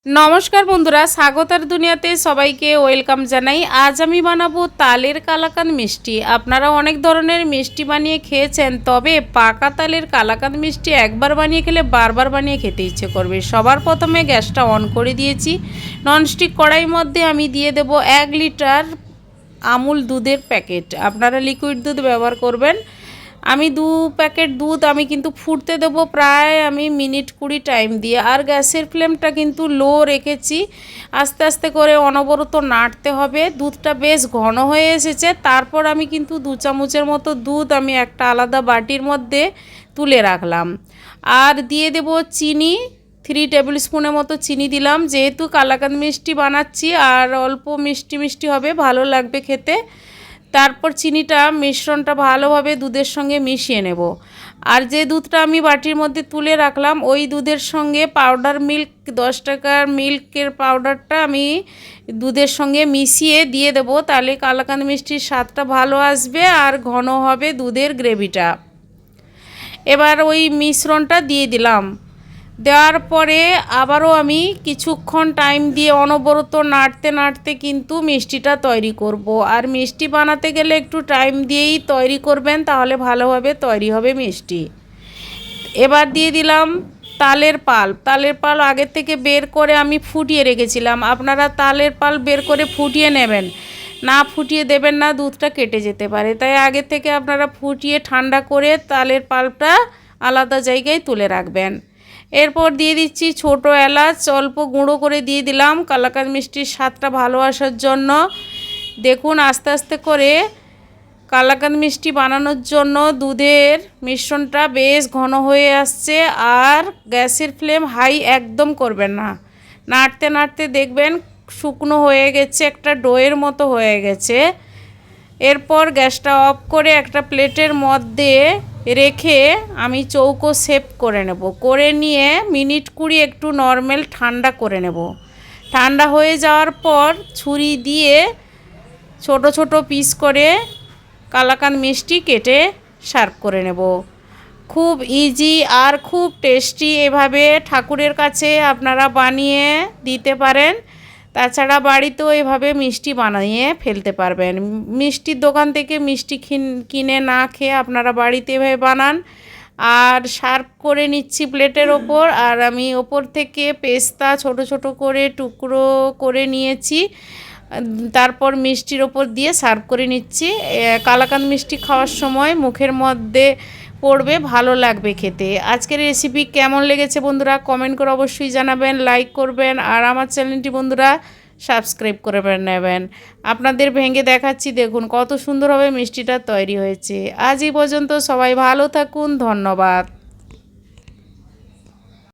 নমস্কার বন্ধুরা, স্বাগতার দুনিয়াতে সবাইকে ওয়েলকাম জানাই। আজ আমি বানাবো তালের কালাকাঁদ মিষ্টি। আপনারা অনেক ধরনের মিষ্টি বানিয়ে খেয়েছেন, তবে পাকা তালের কালাকাঁদ মিষ্টি একবার বানিয়ে খেলে বারবার বানিয়ে খেতে ইচ্ছে করবে। সবার প্রথমে গ্যাসটা অন করে দিয়েছি। ননস্টিক কড়াইয়ের মধ্যে আমি দিয়ে দেব 1 লিটার আমুল দুধের প্যাকেট। আপনারা লিকুইড দুধ ব্যবহার করবেন। আমি 2 প্যাকেট দুধ আমি কিন্তু ফুটতে দেবো প্রায় আমি মিনিট 20 টাইম দিয়ে। আর গ্যাসের ফ্লেমটা কিন্তু লো রেখেছি। আস্তে আস্তে করে অনবরত নাড়তে হবে। দুধটা বেশ ঘন হয়ে এসেছে। তারপর আমি কিন্তু 2 চামচের মতো দুধ আমি একটা আলাদা বাটির মধ্যে তুলে রাখলাম। আর দিয়ে দেব চিনি, 3 টেবিল স্পুনের মতো চিনি দিলাম। যেহেতু কালাকাঁদ মিষ্টি বানাচ্ছি আর অল্প মিষ্টি মিষ্টি হবে, ভালো লাগবে খেতে। তারপর চিনিটা মিশ্রণটা ভালোভাবে দুধের সঙ্গে মিশিয়ে নেব। আর যে দুধটা আমি বাটির মধ্যে তুলে রাখলাম, ওই দুধের সঙ্গে পাউডার মিল্ক 10 টাকার মিল্কের পাউডারটা আমি দুধের সঙ্গে মিশিয়ে দিয়ে দেব। তাহলে কালাকাঁদ মিষ্টির স্বাদটা ভালো আসবে আর ঘন হবে দুধের গ্রেভিটা। এবার ওই মিশ্রণটা দিয়ে দিলাম। দেওয়ার পরে আবারও আমি কিছুক্ষণ টাইম দিয়ে অনবরত নাড়তে নাড়তে কিন্তু মিষ্টিটা তৈরি করব। আর মিষ্টি বানাতে গেলে একটু টাইম দিয়েই তৈরি করবেন, তাহলে ভালোভাবে তৈরি হবে মিষ্টি। এবার দিয়ে দিলাম তালের পাল্প। তালের পাল্প আগের থেকে বের করে আমি ফুটিয়ে রেখেছিলাম। আপনারা তালের পাল্প বের করে ফুটিয়ে নেবেন, না ফুটিয়ে দেবেন না, দুধটা কেটে যেতে পারে। তাই আগে থেকে আপনারা ফুটিয়ে ঠান্ডা করে তালের পাল্পটা আলাদা জায়গায় তুলে রাখবেন। এরপর দিয়ে দিচ্ছি ছোটো এলাচ, অল্প গুঁড়ো করে দিয়ে দিলাম কালাকাঁদ মিষ্টির স্বাদটা ভালো আসার জন্য। দেখুন আস্তে আস্তে করে কালাকাঁদ মিষ্টি বানানোর জন্য দুধের মিশ্রণটা বেশ ঘন হয়ে আসছে। আর গ্যাসের ফ্লেম হাই একদম করবেন না। নাড়তে নাড়তে দেখবেন শুকনো হয়ে গেছে, একটা ডোয়ের মতো হয়ে গেছে। এরপর গ্যাসটা অফ করে একটা প্লেটের মধ্যে রেখে আমি চৌকো শেপ করে নেব। করে নিয়ে মিনিট 20 একটু নর্মাল ঠান্ডা করে নেব। ঠান্ডা হয়ে যাওয়ার পর ছুরি দিয়ে ছোট ছোট পিস করে কালাকাঁদ মিষ্টি কেটে সার্ভ করে নেব। খুব ইজি আর খুব টেস্টি। এভাবে ঠাকুরের কাছে আপনারা বানিয়ে দিতে পারেন। তাছাড়া বাড়িতেও এভাবে মিষ্টি বানিয়ে ফেলতে পারবেন। মিষ্টির দোকান থেকে মিষ্টি কিনে না খেয়ে আপনারা বাড়িতে এভাবে বানান। আর সার্ভ করে নিচ্ছি প্লেটের ওপর। আর আমি ওপর থেকে পেস্তা ছোট ছোট করে টুকরো করে নিয়েছি, তারপর মিষ্টির ওপর দিয়ে সার্ভ করে নিচ্ছি। কালাকাঁদ মিষ্টি খাওয়ার সময় মুখের মধ্যে পড়বে, ভালো লাগবে খেতে। আজকের রেসিপি কেমন লেগেছে বন্ধুরা কমেন্ট করে অবশ্যই জানাবেন, লাইক করবেন। আর আমার চ্যানেলটি বন্ধুরা সাবস্ক্রাইব করে নেবেন। আপনাদের ভেঙে দেখাচ্ছি, দেখুন কত সুন্দরভাবে মিষ্টিটা তৈরি হয়েছে। আজ এই পর্যন্ত, সবাই ভালো থাকুন, ধন্যবাদ।